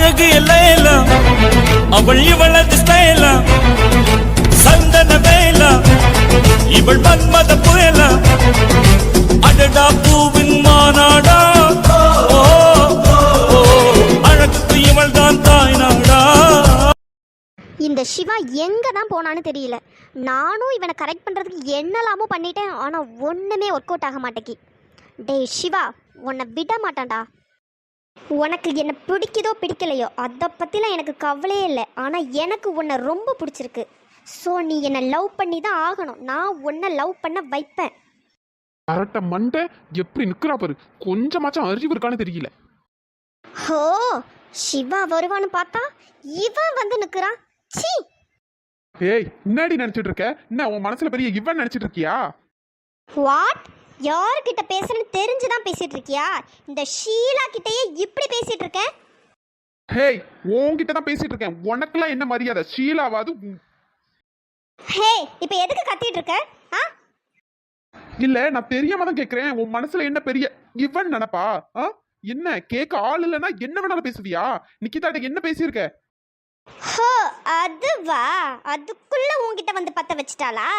அழகு எல்லாம் அவள் இவளது ஸ்டைலா சந்தன வேலா இவள் மன்மத புயலா அடடா பூவின் மாநாடா ஓ அழகுக்கு இவள் தான் தாய் நாடா. இந்த சிவா எங்கே தான் போனான்னு தெரியல. நானும் இவனை கரெக்ட் பண்ணுறதுக்கு என்னெல்லாமோ பண்ணிட்டேன், ஆனால் ஒன்றுமே ஒர்க் அவுட் ஆக மாட்டேங்கி. டேய் சிவா, உன்னை விட மாட்டான்டா. உனக்கு என்ன பிடிக்குதோ பிடிக்கலையோ அதை பற்றிலாம் எனக்கு கவலையே இல்லை. ஆனால் எனக்கு உன்னை ரொம்ப பிடிச்சிருக்கு. ஸோ நீ என்னை லவ் பண்ணி தான் ஆகணும். நான் உன்னை லவ் பண்ண வைப்பேன். கரெக்டா மண்டை எப்படி நிக்கிறா பாரு, கொஞ்சமாச்சும் அறிவு இருக்கான்னு தெரியல. ஹோ, சிவா வருவான்னு பார்த்தா இவன் வந்து நிற்கிறான். சீ, ஏய் முன்னாடி நினைச்சிட்டு இருக்க என்ன? உன் மனசுல பெரிய இவன் நினைச்சிட்டு இருக்கியா? வாட்? யார்கிட்ட பேசுறேன்னு தெரிஞ்சுதான் பேசிட்டு இருக்கியா? இந்த ஷீலா கிட்டயே இப்படி பேசிட்டு இருக்க? ஹேய், உன்கிட்ட தான் பேசிட்டு இருக்கேன். உனக்கெல்லாம் என்ன மரியாதை? ஷீலாவாது. ஹே, இப்போ எதுக்கு கத்திட்டு இருக்க? ஆ, இல்ல நான் தெரியாம தான் கேக்குறேன். உன் மனசுல என்ன பெரிய இவன் நினைப்பா? என்ன கேட்க ஆள் இல்லைன்னா என்ன வேணாலும் பேசுவியா? நிக்கிதாட்ட என்ன பேசியிருக்க? ஹோ, அதுவா? அதுக்குள்ள உன்கிட்ட வந்து பத்த வச்சிட்டாளா?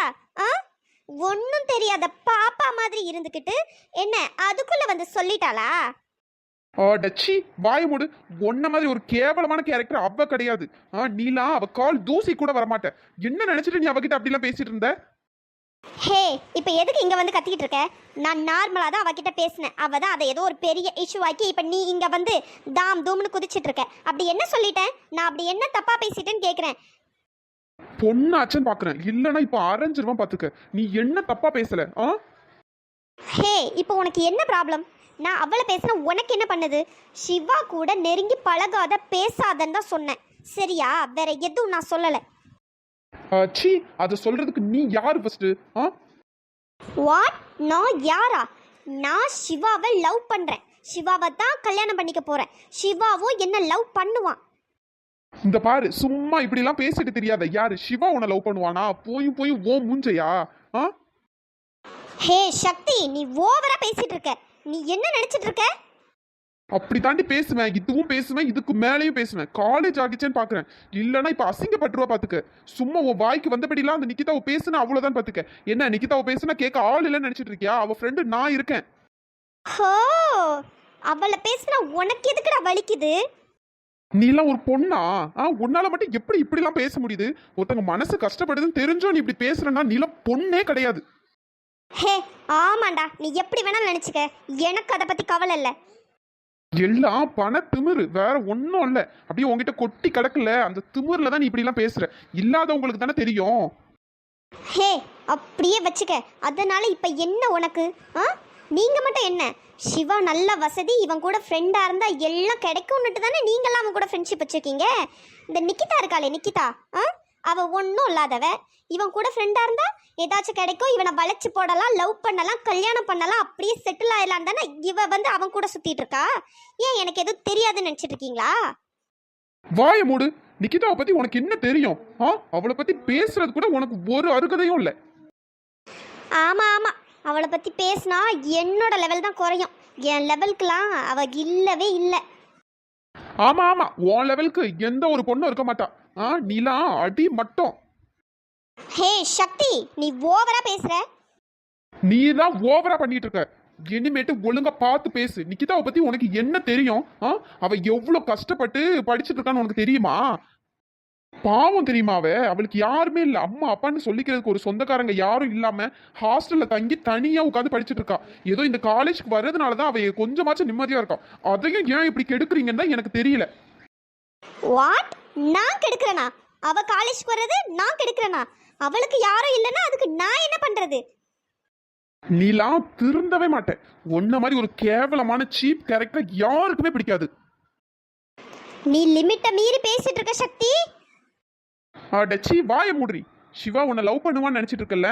ஆ, ஒன்றும் தெரியாத பாப்பா மாதிரி இருந்துக்கிட்டு என்ன அதுக்குள்ள வந்து சொல்லிட்டாளா? டச்சி வாய மூடு. ஒன்ன மாதிரி ஒரு கேவலமான கேரக்டர் அவ கிடையாது. நீலாம் அவ கால் தூசி கூட வரமாட்ட. என்ன நினைச்சிட்டு நீ அவகிட்ட அப்படிலாம் பேசிட்டு இருந்த? ஹே, இப்போ எதுக்கு இங்கே வந்து கத்திக்கிட்டு இருக்க? நான் நார்மலாக தான் அவகிட்ட பேசினேன். அவள் தான் அதை ஏதோ ஒரு பெரிய இஷ்யூ ஆக்கி இப்போ நீ இங்கே வந்து தாம் தூம்னு குதிச்சிட்டு இருக்க. அப்படி என்ன சொல்லிட்டேன் நான்? அப்படி என்ன தப்பாக பேசிட்டேன்னு கேட்குறேன். பொண்ணாச்சுன்னு பார்க்குறேன், இல்லைன்னா இப்போ அரைஞ்சிருவான் பார்த்துக்க. நீ என்ன தப்பா பேசல? ஹே, இப்போ உனக்கு என்ன ப்ராப்ளம்? நான் அவளை பேசினா உனக்கு என்ன பண்ணுது? சிவா கூட நெருங்கி பழகாத பேசாதன்னு தான் சொன்னேன், சரியா? வேற எதுவும் நான் சொல்லலை. சி, அதை சொல்றதுக்கு நீ யாரு ஃபர்ஸ்ட்? வாட்? நான் யாரா? நான் சிவாவை லவ் பண்றேன். சிவாவை தான் கல்யாணம் பண்ணிக்க போறேன். சிவாவும் என்ன லவ் பண்ணுவான். இந்த பாரு, சும்மா இப்படி எல்லாம் பேசிட்டு தெரியாத. யாரு சிவா உன்னை லவ் பண்ணுவானா? போய் ஓ மூஞ்சையா? ஹே சக்தி, நீ ஓவரா பேசிட்டு இருக்க. நீ என்ன நினைச்சிட்டு இருக்க? அப்படி தாண்டி பேசுவேன், இதுவும் பேசுவேன், இதுக்கு மேலேயும் பேசுவேன். காலேஜ் ஆகிச்சேன்னு பாக்குறேன், இல்லைன்னா இப்ப அசிங்கப்பட்டுருவா பாத்துக்க. சும்மா உன் வாய்க்கு வந்தபடிலாம் அந்த நிக்கிதாவை பேசுனா அவ்வளவுதான் பாத்துக்க. என்ன நிக்கிதாவை பேசுனா கேட்க ஆள் இல்லைன்னு நினைச்சிட்டு இருக்கியா? அவ ஃப்ரெண்டு நான் இருக்கேன். ஹோ, அவளை பேசுனா உனக்கு எதுக்குடா வலிக்குது? நீலாம் ஒரு பொண்ணா? உன்னால மட்டும் எப்படி இப்படி எல்லாம் பேச முடியுது? ஒருத்தங்க மனசு கஷ்டப்படுதுன்னு தெரிஞ்சோ நீ இப்படி பேசுறேன்னா நீலாம் பொண்ணே கிடையாது. ஹே ஆமாண்டா, நீ எப்படி வேணாலும் நினைச்சுக்க. எனக்கு அதை பத்தி கவலை இல்லை. எல்லாம் பண திமிரு, வேற ஒன்றும் இல்லை. அப்படியே உங்ககிட்ட கொட்டி கிடக்கல, அந்த திமிரில் தான் நீ இப்படிலாம் பேசுற. இல்லாதவங்களுக்கு தானே தெரியும். ஹே, அப்படியே வச்சுக்க. அதனால இப்போ என்ன உனக்கு? நீங்கள் மட்டும் என்ன? சிவா நல்ல வசதி, இவன் கூட ஃப்ரெண்டாக இருந்தால் எல்லாம் கிடைக்கும்னுட்டு தானே நீங்களாம் அவன் கூட ஃப்ரெண்ட்ஷிப் வச்சுருக்கீங்க. இந்த நிக்கிதா இருக்காளே, நிக்கிதா, அவள் ஒன்றும் இல்லாதவ. இவன் கூட ஃப்ரெண்டாக இருந்தால் ஏதாச்சும் கிடைக்கும், இவனை வளைச்சு போடலாம், லவ் பண்ணலாம், கல்யாணம் பண்ணலாம், அப்படியே செட்டில் ஆயிடலாம் தானே இவ வந்து அவன் கூட சுற்றிட்டு இருக்கா. ஏன் எனக்கு எதுவும் தெரியாதுன்னு நினச்சிட்டு இருக்கீங்களா? வாய மூடு. நிக்கிதாவை பத்தி உனக்கு என்ன தெரியும்? அவளை பத்தி பேசுறது கூட உனக்கு ஒரு அருகதையும் இல்லை. ஆமாம் ஆமாம், அவளை பற்றி பேசினா என்னோட லெவல் தான் குறையும். என் லெவலுக்குலாம் அவள் இல்லவே இல்லை. ஆமா ஆமா, உன் லெவலுக்கு எந்த ஒரு பொண்ணும் இருக்க மாட்டா. நீலாம் அடி மட்டும். ஹே சக்தி, நீ ஓவரா பேசுற. நீ தான் ஓவரா பண்ணிட்டு இருக்க. இனிமேட்டு ஒழுங்கா பார்த்து பேசு. நிக்கிதாவை பத்தி உனக்கு என்ன தெரியும்? அவ எவ்வளவு கஷ்டப்பட்டு படிச்சுட்டு இருக்கான்னு உனக்கு தெரியுமா? பாவம் தெரியுமா? அவளுக்கு யாருமே இல்லை, அம்மா அப்பான்னு சொல்லிக்கிறதுக்கு ஒரு சொந்தக்காரங்க யாரும் இல்லாம ஹாஸ்டல்ல தங்கி தனியா உட்காந்து படிச்சுட்டு இருக்கா. ஏதோ இந்த காலேஜ்க்கு வர்றதுனாலதான் அவ கொஞ்சமாச்சும் நிம்மதியா இருக்கா. அதையும் ஏன் இப்படி கெடுக்குறீங்கன்னு தான் எனக்கு தெரியல. வாட்? நான் கெடுக்கிறேனா? அவ காலேஜ்க்கு வர்றது நான் கெடுக்கிறேனா? அவளுக்கு யாரும் இல்லைன்னா அதுக்கு நான் என்ன பண்றது? நீலாம் திருந்தவே மாட்டேன். உன்ன மாதிரி ஒரு கேவலமான சீப் கேரக்டர் யாருக்குமே பிடிக்காது. நீ லிமிட்ட மீறி பேசிட்டு இருக்க சக்தி. டச்சி வாய மூடுறி. சிவா உன்னை லவ் பண்ணுவான்னு நினைச்சிட்டு இருக்கல?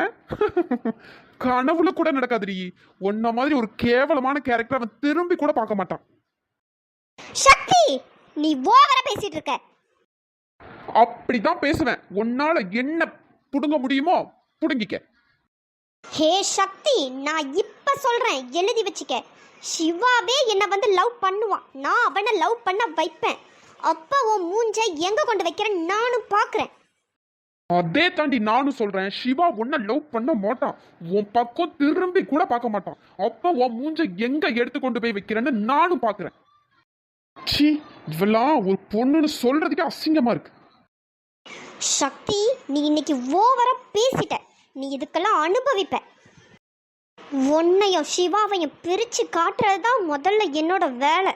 கனவுல கூட நடக்காதுடி. உன்ன மாதிரி ஒரு கேவலமான கேரக்டர் அவன் திரும்பி கூட பார்க்க மாட்டான். சக்தி, நீ ஓவரா பேசிட்டு இருக்க. அப்படிதான் பேசுவேன். உன்னால என்ன புடுங்க முடியுமோ புடுங்கிக்க. ஹே சக்தி, நான் இப்ப சொல்றேன், எழுதி வச்சுக்க. சிவாவே என்ன வந்து லவ் பண்ணுவான். நான் அவனை லவ் பண்ண வைப்பேன். அப்ப உன் மூஞ்ச எங்க கொண்டு வைக்கிறேன் நானும் பாக்குறேன். அதே தாண்டி நானும் சொல்றேன், சிவா உன்ன லவ் பண்ண மாட்டான், உன் பக்கம் திரும்பி கூட பார்க்க மாட்டான். அப்ப உன் மூஞ்ச எங்க எடுத்து கொண்டு போய் வைக்கிறேன்னு நானும் பாக்குறேன். சி, இவெல்லாம் ஒரு பொண்ணுன்னு சொல்றதுக்கே அசிங்கமா இருக்கு. சக்தி, நீ இன்னைக்கு ஓவரா பேசிட்ட. நீ இதுக்கெல்லாம் அனுபவிப்ப. உன்னையும் சிவாவையும் பிரிச்சு காட்டுறதுதான் முதல்ல என்னோட வேலை.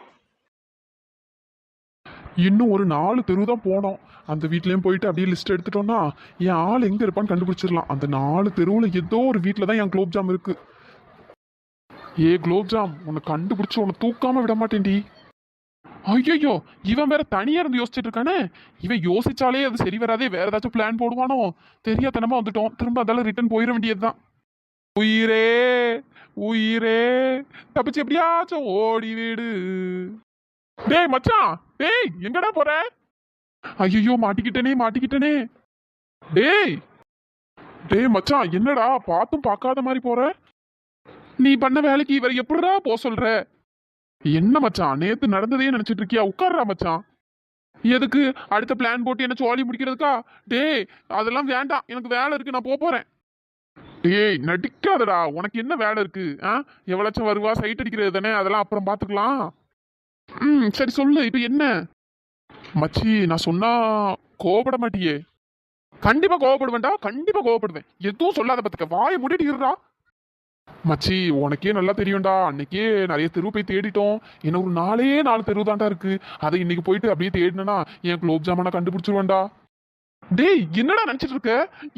இன்னும் ஒரு 4 தெரு தான் போனோம். அந்த வீட்லயும் போயிட்டு அப்படியே லிஸ்ட் எடுத்துட்டோம்னா என் ஆள் எங்க இருப்பான்னு கண்டுபிடிச்சிடலாம். அந்த 4 தெருவுல ஏதோ ஒரு வீட்டில தான் என் குலோப்ஜாம் இருக்கு. ஏ குலோப்ஜாம், உன்னை கண்டுபிடிச்சு உன்னை தூக்காம விட மாட்டேன்டி. ஐயோ, இவன் வேற தனியா இருந்து யோசிச்சுட்டு இருக்கானே. இவன் யோசிச்சாலே அது சரி வராதே, வேற ஏதாச்சும் பிளான் போடுவானோ. தெரியாதனமா வந்துட்டோம், திரும்ப அதெல்லாம் ரிட்டர்ன் போயிட வேண்டியதுதான். உயிரே உயிரே, தப்பிச்சு எப்படியாச்சும் ஓடி விடு. டேய் மச்சான், டேய் எங்கடா போற? ஐயோ, மாட்டிக்கிட்டனே. டேய் டேய் மச்சான், என்னடா பார்த்தும் பார்க்காத மாதிரி போற? நீ பண்ண வேலைக்கு இவரை எப்படிடா போ சொல்ற? என்ன மச்சான், நேத்து நடந்ததே நினைச்சிட்டு இருக்கியா? உட்கார்றா மச்சான். எதுக்கு அடுத்த பிளான் போட்டு என்ன சோழி முடிக்கிறதுக்கா? டேய் அதெல்லாம் வேண்டாம், எனக்கு வேலை இருக்கு, நான் போறேன். டேய் நடிக்காதடா, உனக்கு என்ன வேலை இருக்கு? எவ்வளோச்சும் வருவா, சைட் அடிக்கிறது தானே, அதெல்லாம் அப்புறம் பாத்துக்கலாம். சரி சொல்லு, இப்ப என்ன? மச்சி, நான் சொன்னா கோவப்பட மாட்டியே? கண்டிப்பா கோவப்படுவேன்டா, கண்டிப்பா கோவப்படுவேன். எதுவும் சொல்லாத பத்துக்க, வாயை மூடிட்டு இருடா. மச்சி, உனக்கே நல்லா தெரியும்டா, அன்னைக்கே நிறைய தெரு போய் தேடிட்டோம். என்ன ஒரு 4 தெரு தான்டா இருக்கு. அதை இன்னைக்கு போயிட்டு அப்படியே தேடினா என் குலோப் ஜாமனை கண்டுபிடிச்சிருவேன்டா. டேய் என்னடா நினைச்சிட்டு இருக்க?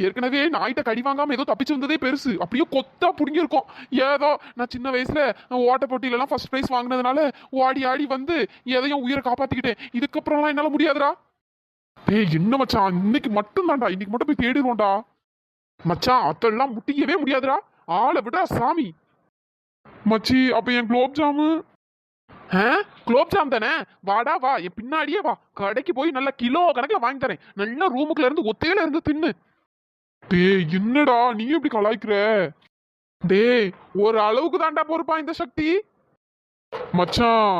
ஏற்கனவே நாய்கிட்ட கடி வாங்காம ஏதோ தப்பிச்சு வந்ததே பெருசு, அப்படியே கொத்தா புடுங்கிருக்கோம். ஏதோ நான் சின்ன வயசுல ஓட்ட போட்டியில எல்லாம் ஃபர்ஸ்ட் பிரைஸ் வாங்கினதுனால ஓடி ஆடி வந்து எதையும் உயிரை காப்பாத்திக்கிட்டேன். இதுக்கப்புறம்லாம் என்னால முடியாதுடா. டேய் என்ன மச்சான், இன்னைக்கு மட்டும் தான்டா, இன்னைக்கு மட்டும் போய் தேடிடுவோம்டா. மச்சான் அதெல்லாம் முட்டிக்கவே முடியாதுடா, ஆளை விடா சாமி. மச்சி, அப்ப என் குலோப் ஜாமு? குலோப் ஜாம் தானே, வாடா வா, என் பின்னாடியே வா. கடைக்கு போய் நல்ல கிலோ கணக்கில் வாங்கி தரேன். நல்ல ரூமுக்குள்ள இருந்து ஒத்தையில இருந்து தின்னு. டேய் என்னடா நீ எப்படி கலாய்க்கிற? டேய் ஒரு அளவுக்கு தான்டா பொறுப்பான் இந்த சக்தி. மச்சான்,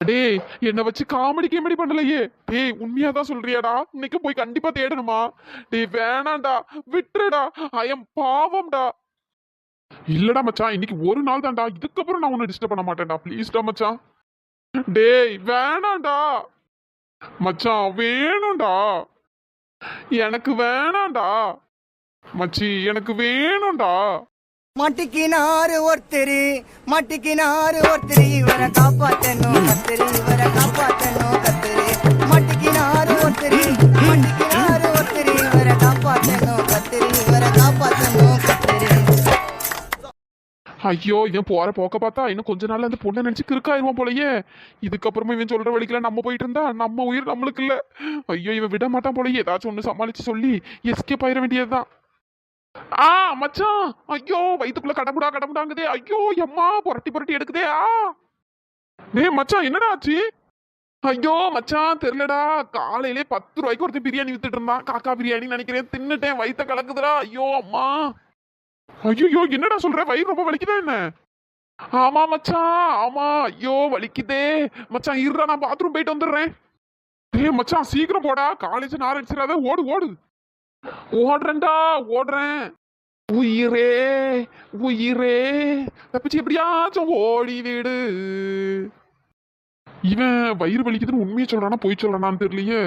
டேய் என்ன வச்சு காமெடி பண்ணலையே. டேய் உண்மையா தான் சொல்றியாடா? இன்னைக்கு போய் கண்டிப்பா தேடணுமா? டேய் வேணாண்டா, விட்டுடா, ஐயம் பாவம்டா. இல்லடா மச்சான், இன்னைக்கு ஒரு நாள் தான்டா, இதுக்கப்புறம் நான் உன்னை டிஸ்டர்ப் பண்ண மாட்டேன்டா, ப்ளீஸ்டா மச்சான். டேய் வேணாண்டா மச்சான், வேணும்டா, எனக்கு வேணாண்டா மச்சி, எனக்கு வேணும்டா. மாட்டிக்கினாரு ஒருத்தரு, இவரை காப்பாத்தணும் கத்தரு, மாட்டிக்கினாரு ஒருத்தரு, இவரை காப்பாத்தணும் கத்தரு. ஐயோ, இவன் போற போக்க பார்த்தா இன்னும் கொஞ்ச நாள் அந்த பொண்ணை நினைச்சு கிறுக்காயிருவான் போலயே. இதுக்கப்புறமா இவன் சொல்ற வழிக்கல நம்ம போயிட்டு இருந்தா நம்ம உயிர் நம்மளுக்கு இல்ல. ஐயோ, இவன் விட மாட்டான் போலயே. ஏதாச்சும் ஒண்ணு சமாளிச்சு சொல்லி எஸ்கேப் ஆயிட வேண்டியதுதான். மச்சான், ஐயோ வயிற்றுக்குள்ள கடமுடாங்குதே. ஐயோ அம்மா, புரட்டி எடுக்குதே. டேய் மச்சான், என்னடா ஆச்சு? ஐயோ மச்சான் தெரியலடா, காலையிலே 10 ரூபாய்க்கு ஒருத்தன் பிரியாணி வித்துட்டு இருந்தான். காக்கா பிரியாணி நினைக்கிறேன், தின்னுட்டேன், வயிற்ற கலக்குதுடா. ஐயோ அம்மா. ஐயோ என்னடா சொல்ற, வயிறு ரொம்ப வலிக்குதா என்ன? ஆமா மச்சான், ஆமா. ஐயோ வலிக்குதே மச்சான், இருடா நான் பாத்ரூம் போயிட்டு வந்துடுறேன். டேய் மச்சான் சீக்கிரம் போடா, காலேஜ் நார் அடிச்சிடாத, ஓடு. ஓடுறேன். உயிரே தப்பிச்சு எப்படியாச்சும் ஓடி விடு. இவன் வயிறு வலிக்குதுன்னு உண்மையை சொல்றானா பொய் சொல்றானான்னு தெரியலையே.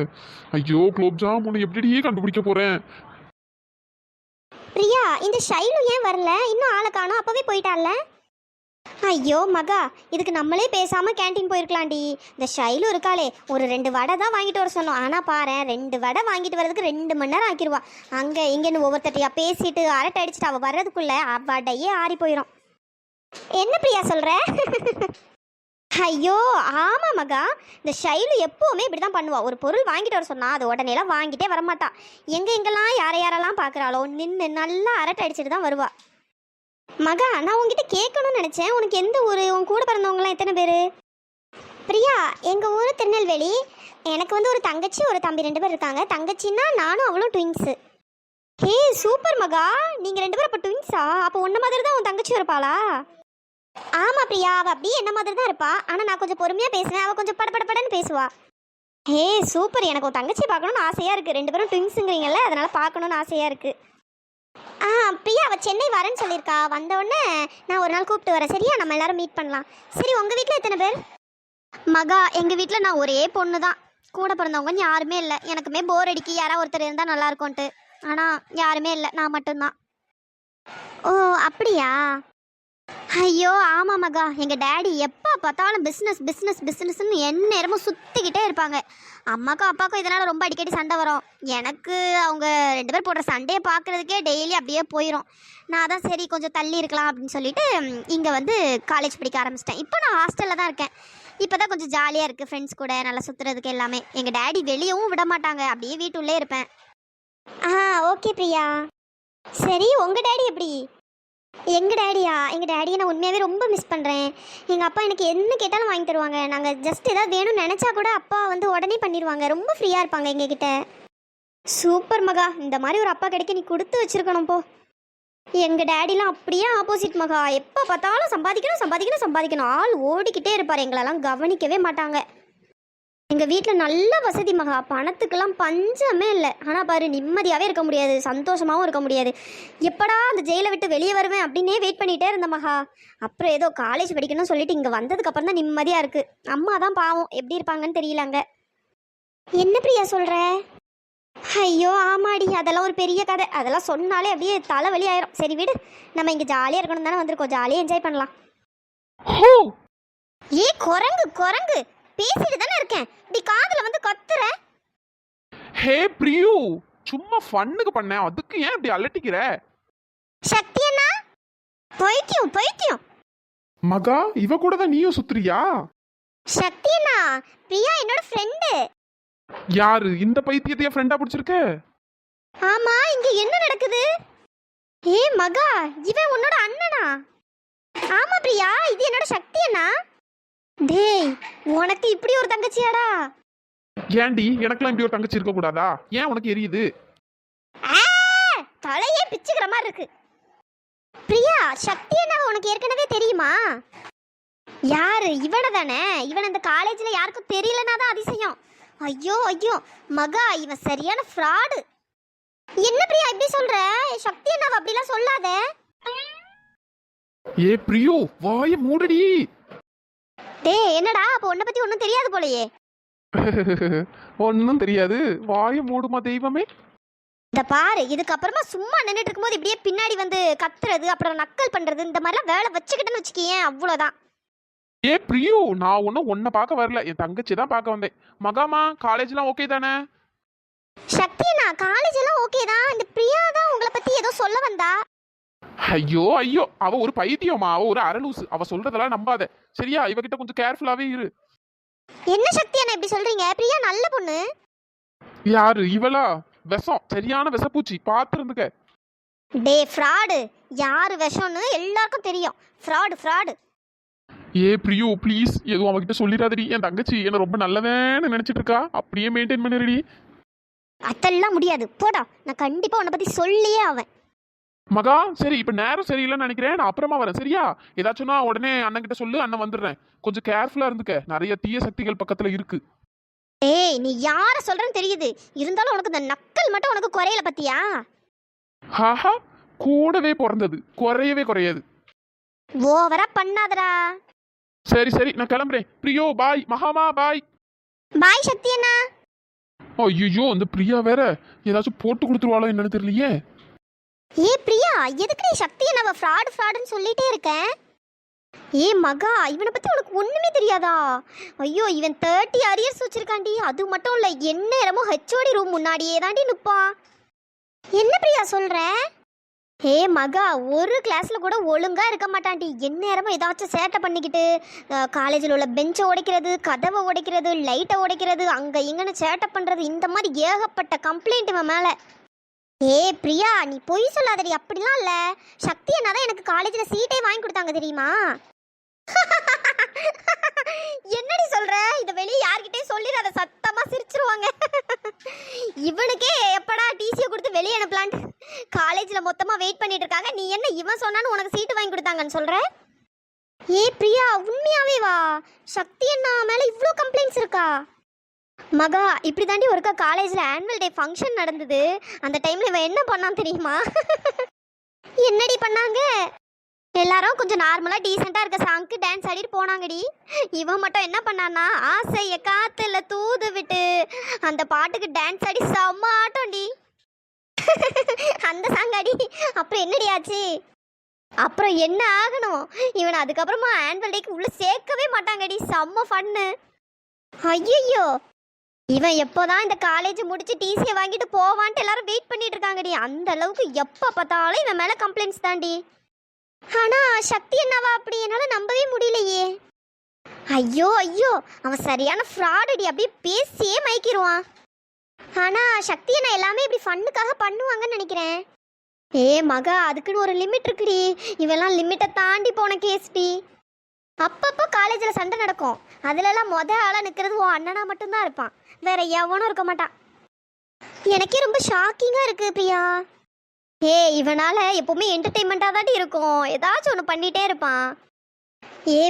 ஐயோ குலோப்ஜாம், உன்னை எப்படியே கண்டுபிடிக்க போறேன். பிரியா, இந்த ஷைலு ஏன் வரல? இன்னும் ஆளை காணோம், அப்பவே போயிட்டால. ஐயோ மகா, இதுக்கு நம்மளே பேசாம கேண்டீன் போயிருக்கலாம்டி. இந்த ஷைலு இருக்காளே, ஒரு 2 வடை தான் வாங்கிட்டு வர சொன்னோம். ஆனா பாரு, 2 வடை வாங்கிட்டு வரதுக்கு 2 மணி நேரம் ஆக்கிடுவா. அங்க இங்கன்னு ஒவ்வொருத்தட்டியா பேசிட்டு அரட்டை அடிச்சுட்டு அவ வர்றதுக்குள்ள வடையே ஆறி போயிடும். என்ன பிரியா சொல்ற? ஐயோ ஆமா மகா, இந்த ஷைலு எப்பவுமே இப்படிதான் பண்ணுவா. ஒரு பொருள் வாங்கிட்டு வர சொன்னா அது உடனேலாம் வாங்கிட்டே வரமாட்டா. எங்கெல்லாம் யாரெல்லாம் பாக்குறாளோ நின்று நல்லா அரட்டை அடிச்சுட்டு தான் வருவா. மகா, நான் உங்ககிட்ட கேட்கணும்னு நினைச்சேன், உனக்கு எந்த ஊரு? உன் கூட பிறந்தவங்களாம் எத்தனை பேரு? பிரியா, எங்க ஊரு திருநெல்வேலி. எனக்கு ஒரு தங்கச்சி ஒரு தம்பி 2 பேர் இருக்காங்க. தங்கச்சின்னா நானும் அவளும் ட்வின்ஸு. ஹே சூப்பர் மகா, நீங்க 2 பேரும் அப்போ ட்வின்ஸா? அப்போ உன்ன மாதிரி தான் உன் தங்கச்சி இருப்பாளா? ஆமா பிரியா, அவ அப்படியே என்ன மாதிரி தான் இருப்பா. ஆனா நான் கொஞ்சம் பொறுமையா பேசுவேன், அவ கொஞ்சம் படபடன்னு பேசுவா. ஹே சூப்பர், எனக்கு ஒரு தங்கச்சி பார்க்கணும்னு ஆசையாக இருக்குது. 2 பேரும் ட்வின்ஸுங்கிறீங்கல்ல, அதனால் பார்க்கணுன்னு ஆசையாக இருக்குது. பிரியா அவள் சென்னை வரேன்னு சொல்லியிருக்கா. வந்தோடனே நான் ஒரு நாள் கூப்பிட்டு வரேன், சரியா? நம்ம எல்லாரும் மீட் பண்ணலாம். சரி, உங்கள் வீட்டில் எத்தனை பேர்? மகா, எங்கள் வீட்டில் நான் ஒரே பொண்ணு தான். கூட பிறந்தவங்க யாருமே இல்லை. எனக்குமே போர் அடிக்கி யாராவது ஒருத்தர் இருந்தால் நல்லா இருக்கும்ன்ட்டு. ஆனால் யாருமே இல்லை, நான் மட்டும்தான். ஓ அப்படியா? ஐயோ ஆமாம் மகா, எங்கள் டேடி எப்போ பார்த்தாலும் பிஸ்னஸ் பிஸ்னஸ் பிஸ்னஸ்ன்னு எந்நேரமும் சுற்றிக்கிட்டே இருப்பாங்க. அம்மாக்கும் அப்பாவுக்கும் இதனால் ரொம்ப அடிக்கடி சண்டை வரும். எனக்கு அவங்க 2 பேர் போடுற சண்டையை பார்க்குறதுக்கே டெய்லி அப்படியே போயிடும். நான் தான் சரி கொஞ்சம் தள்ளி இருக்கலாம் அப்படின்னு சொல்லிட்டு இங்கே வந்து காலேஜ் படிக்க ஆரம்பிச்சிட்டேன். இப்போ நான் ஹாஸ்டலில் தான் இருக்கேன். இப்போ தான் கொஞ்சம் ஜாலியாக இருக்குது, ஃப்ரெண்ட்ஸ் கூட நல்லா சுற்றுறதுக்கு எல்லாமே. எங்கள் டேடி வெளியவும் விட மாட்டாங்க, அப்படியே வீட்டுள்ளே இருப்பேன். ஓகே பிரியா. சரி, உங்கள் டேடி எப்படி? எங்கள் டேடியா? எங்கள் டேடியை நான் உண்மையாகவே ரொம்ப மிஸ் பண்ணுறேன். எங்கள் அப்பா எனக்கு என்ன கேட்டாலும் வாங்கி தருவாங்க. நாங்கள் ஜஸ்ட் ஏதாவது வேணும்னு நினச்சா கூட அப்பா வந்து உடனே பண்ணிடுவாங்க. ரொம்ப ஃப்ரீயாக இருப்பாங்க எங்ககிட்ட. சூப்பர் மகா, இந்த மாதிரி ஒரு அப்பா கிடைக்க நீ கொடுத்து வச்சிருக்கணும் போ. எங்கள் டேடிலாம் அப்படியே ஆப்போசிட் மகா. எப்போ பார்த்தாலும் சம்பாதிக்கணும் சம்பாதிக்கணும் சம்பாதிக்கணும், ஆள் ஓடிக்கிட்டே இருப்பார். எங்களெல்லாம் கவனிக்கவே மாட்டாங்க. எங்கள் வீட்டில் நல்ல வசதி மகா, பணத்துக்கெல்லாம் பஞ்சமே இல்லை. ஆனால் பாரு, நிம்மதியாகவே இருக்க முடியாது, சந்தோஷமாகவும் இருக்க முடியாது. எப்படா அந்த ஜெயிலை விட்டு வெளியே வருவேன் அப்படின்னே வெயிட் பண்ணிகிட்டே இருந்த மகா. அப்புறம் ஏதோ காலேஜ் படிக்கணும்னு சொல்லிட்டு இங்கே வந்ததுக்கப்புறம் தான் நிம்மதியாக இருக்குது. அம்மா தான் பாவம், எப்படி இருப்பாங்கன்னு தெரியலங்க. என்ன பிரியா சொல்கிற? ஐயோ ஆமாடி, அதெல்லாம் ஒரு பெரிய கதை. அதெல்லாம் சொன்னாலே அப்படியே தலைவலி ஆயிரும். சரி விடு, நம்ம இங்கே ஜாலியாக இருக்கணும் தானே வந்திருக்கோம், ஜாலியாக என்ஜாய் பண்ணலாம். ஏ குரங்கு குரங்கு, பேசிட்டு தானே இருக்கேன், இப்படி காதுல வந்து கத்துற. ஹே பிரியு, சும்மா ஃபன்னுக்கு பண்ணேன், அதுக்கு ஏன் இப்படி அலட்டிக்கிற? சக்தி அண்ணா, பைத்தியம் பைத்தியம். மகா, இவ கூட தான் நீயும் சுத்துறியா? சக்தி அண்ணா, பிரியா என்னோட ஃப்ரெண்டு. யாரு இந்த பைத்தியத்தைய ஃப்ரெண்டா பிடிச்சிருக்க? ஆமா, இங்க என்ன நடக்குது? ஏ மகா, இவன் உன்னோட அண்ணனா? ஆமா பிரியா, இது என்னோட சக்தி அண்ணா. டேய், உனக்கு இப்படி ஒரு தங்கச்சியாடா? ஏண்டி, எனக்கெல்லாம் இப்படி ஒரு தங்கச்சி இருக்க கூடாதா? ஏன் உனக்கு எரியுது? தலையே பிச்சுக்கிற மாதிரி இருக்கு. பிரியா, சக்தி அண்ணா உனக்கு ஏற்கனவே தெரியுமா? யாரு? இவனை தானே? இவன் இந்த காலேஜ்ல யாருக்கும் தெரியலனா தான் அதிசயம். ஐயோ ஐயோ மகா, இவன் சரியான ஃப்ராடு. என்ன பிரியா இப்படி சொல்ற? சக்தி அண்ணாவை அப்படிலாம் சொல்லாத. ஏ பிரியு, வாய மூடுடி. டேய் என்னடா, அப்ப உன்னை பத்தி ஒன்றும் தெரியாது போலயே. ஒன்னும் தெரியாது, வாய மூடுமா தெய்வமே. இத பாரு, இதுக்கப்புறமா சும்மா நின்றுட்டு இருக்கும்போது இப்படியே பின்னாடி வந்து கத்துறது, அப்புறம் நக்கல் பண்றது, இந்த மாதிரிலாம் வேலை வச்சுக்கிட்டேன்னு வச்சுக்கேன், அவ்வளோதான். ஏ பிரியு, நான் ஒன்னும் உன்னை பார்க்க வரல, என் தங்கச்சி தான் பார்க்க வந்தேன். மகாமா, காலேஜ்லாம் ஓகே தானே? சக்தி அண்ணா, காலேஜ் எல்லாம் ஓகே தான். இந்த பிரியா தான் உங்களை பத்தி ஏதோ சொல்ல வந்தா. ஐயோ ஐயோ, அவ ஒரு பைத்தியமா, அவ ஒரு அரலூசு. அவ சொல்றதெல்லாம் நம்பாத, சரியா? இவகிட்ட கொஞ்சம் கேர்ஃபுல்லாவே இரு. என்ன சக்தி அண்ணா இப்படி சொல்றீங்க? பிரியா நல்ல பொண்ணு. யாரு இவளா? விஷம், சரியான விஷப்பூச்சி, பாத்துருந்துக்க. டே ஃப்ராடு, யாரு விஷம்னு எல்லாருக்கும் தெரியும். Fraud fraud. ஏ பிரியு ப்ளீஸ், எதுவும் அவகிட்ட சொல்லிடாதடி. என் தங்கச்சி என்ன ரொம்ப நல்லவேன்னு நினைச்சிட்டு இருக்கா, அப்படியே மெயின்டைன் பண்ணிடுடி. அதெல்லாம் முடியாது, போடா. நான் கண்டிப்பா உன்னை பத்தி சொல்லியே ஆவேன். மகா, சரி, இப்ப நேரம் சரியில்லைன்னு நினைக்கிறேன், நான் அப்புறமா வரேன், சரியா? ஏதாச்சும்னா உடனே அண்ணன் கிட்ட சொல்லு, அண்ணன் வந்துடுறேன். கொஞ்சம் கேர்ஃபுல்லா இருந்துக்க, நிறைய தீய சக்திகள் பக்கத்துல இருக்கு. ஏய், நீ யார சொல்றன்னு தெரியுது, இருந்தாலும் உனக்கு இந்த நக்கல் மட்டும் உனக்கு குறையல பத்தியா? ஹாஹா, கூடவே பிறந்தது குறையவே குறையாது. ஓவரா பண்ணாதடா. சரி சரி, நான் கிளம்புறேன். பிரியோ பாய், மகாமா பாய். பாய் சக்தி அண்ணா. ஐயோ, இந்த பிரியா வேற ஏதாச்சும் போட்டு கொடுத்துருவாளோ என்னன்னு தெரியலையே. ஏ பிரியா, எதுக்கு நீ சக்தி அண்ணாவை ஃப்ராடு ஃப்ராடுன்னு சொல்லிட்டே இருக்க? ஏ மகா, இவனை பத்தி உனக்கு ஒண்ணுமே தெரியாதா? ஐயோ, இவன் 30 அரியர்ஸ் வச்சிருக்காண்டி. அது மட்டும் இல்ல, எந்நேரமும் ஹெச்ஓடி ரூம் முன்னாடியே தாண்டி நிப்பான். என்ன பிரியா சொல்ற? ஏ மகா, ஒரு கிளாஸ்ல கூட ஒழுங்கா இருக்க மாட்டான்டி. எந்நேரமும் ஏதாச்சும் சேட்டை பண்ணிக்கிட்டு காலேஜில் உள்ள பெஞ்சை உடைக்கிறது, கதவை உடைக்கிறது, லைட்டை உடைக்கிறது, அங்க இங்கன்னு சேட்டை பண்றது, இந்த மாதிரி ஏகப்பட்ட கம்ப்ளைண்ட் இவன் மேல. ஏ பிரியா, நீ பொய் சொல்லாதடி. அப்படிலாம் இல்ல, சக்தி அண்ணா தான் எனக்கு காலேஜில் சீட்டே வாங்கி கொடுத்தாங்க தெரியுமா? என்னடி சொல்ற? இதை வெளியே யார்கிட்டயும் சொல்லிடாத, சத்தமா சிரிச்சிருவாங்க. இவனுக்கே எப்படா டிசியை கொடுத்து வெளியே அனுப்பலான்ட்டு காலேஜில் மொத்தமா வெயிட் பண்ணிட்டு இருக்காங்க. நீ என்ன இவன் சொன்னான்னு உனக்கு சீட்டு வாங்கி கொடுத்தாங்கன்னு சொல்ற? ஏ பிரியா, உண்மையாவே வா, சக்தி அண்ணா மேல இவ்ளோ கம்ப்ளைண்ட்ஸ் இருக்கா? மகா இப்படி தாண்டி ஒருக்கா காலேஜில் ஆனுவல் டே ஃபங்க்ஷன் நடந்தது. அந்த டைமில் இவன் என்ன பண்ணான் தெரியுமா? என்னடி பண்ணாங்க? எல்லாரும் கொஞ்சம் நார்மலாக டீசெண்டாக இருக்க சாங்க்கு டான்ஸ் ஆடிட்டு போனாங்கடி. இவன் மட்டும் என்ன பண்ணான்னா ஆசைய காத்துல தூது விட்டு அந்த பாட்டுக்கு டான்ஸ் ஆடி செம்ம ஆட்டோண்டி. அந்த சாங் அடி. அப்புறம் என்னடி ஆச்சு? அப்புறம் என்ன ஆகணும், இவன் அதுக்கப்புறமா ஆனுவல் டேக்கு உள்ள சேர்க்கவே மாட்டாங்கடி. செம்ம ஃபன்னு. ஐயோ, இவன் எப்போதான் இந்த காலேஜ் முடிச்சு டிசியை வாங்கிட்டு போவான்ட்டு எல்லாரும் வெயிட் பண்ணிட்டு இருக்காங்கடி. அந்த அளவுக்கு எப்போ பார்த்தாலும் இவன் மேலே கம்ப்ளைண்ட்ஸ் தாண்டி. ஆனா சக்தி என்னவா அப்படி என்னால நம்பவே முடியலையே. ஐயோ ஐயோ, அவன் சரியான ஃப்ராடடி. அப்படியே பேசியே மயக்கிடுவான். ஆனா சக்தி என்ன எல்லாமே இப்படி ஃபன்னுக்காக பண்ணுவாங்கன்னு நினைக்கிறேன். ஏ மகா, அதுக்குன்னு ஒரு லிமிட் இருக்குடி. இவெல்லாம் லிமிட்டை தாண்டி போன கேஸ்டி. அப்பப்போ காலேஜில் சண்டை நடக்கும். அதுலலாம் ஆளாக நிற்கிறது உன் அண்ணனா மட்டும்தான் இருப்பான், வேற எவனும் இருக்க மாட்டான். எனக்கே ரொம்ப ஷாக்கிங்காக இருக்கு பிரியா. இவனால எப்பவுமே என்டர்டெயின்மெண்ட்டாக தாண்டி இருக்கும், ஏதாச்சும் ஒன்று பண்ணிகிட்டே இருப்பான்.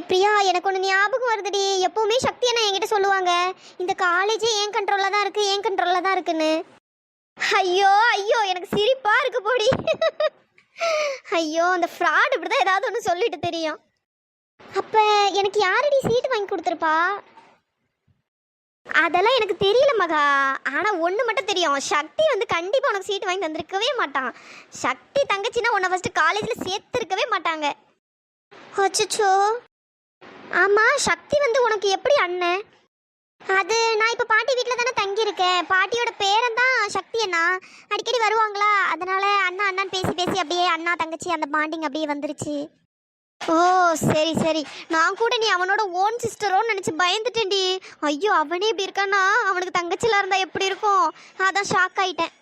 பிரியா, எனக்கு ஒன்று ஞாபகம் வருதுடி. எப்பவுமே சக்தி அண்ணா என்கிட்ட சொல்லுவாங்க, இந்த காலேஜே ஏன் கண்ட்ரோலில் தான் இருக்குது, ஏன் கண்ட்ரோலில் தான் இருக்குன்னு. ஐயோ ஐயோ, எனக்கு சிரிப்பா இருக்கு போடி. ஐயோ, அந்த ஃப்ராட் இப்படிதான் ஏதாவது ஒன்று சொல்லிட்டு தெரியும். அப்ப எனக்கு யாரடி சீட்டு வாங்கி கொடுத்துருப்பா? அதெல்லாம் எனக்கு தெரியல மகா. ஆனா ஒண்ணு மட்டும் தெரியும், சக்தி வந்து கண்டிப்பா உனக்கு சீட்டு வாங்கி தந்திருக்கவே மாட்டான். சக்தி தங்கச்சின்னா உன்னை ஃபர்ஸ்ட் காலேஜ்ல சேர்த்திருக்கவே மாட்டாங்க. அச்சச்சோ. ஆமா, சக்தி வந்து உனக்கு எப்படி அண்ணன்? அது நான் இப்போ பாட்டி வீட்டில் தானே தங்கியிருக்கேன். பாட்டியோட பேரன் தான் சக்தி அண்ணா. அடிக்கடி வருவாங்களா, அதனால அண்ணா அண்ணான்னு பேசி பேசி அப்படியே அண்ணா தங்கச்சி அந்த பாண்டிங் அப்படியே வந்துருச்சு. ஓ சரி சரி, நான் கூட நீ அவனோட ஓன் சிஸ்டரோன்னு நினச்சி பயந்துட்டேன்டி. ஐயோ, அவனே இப்படி இருக்கான்னா அவனுக்கு தங்கச்சிலாம் இருந்தால் எப்படி இருக்கும், அதான் ஷாக் ஆகிட்டேன்.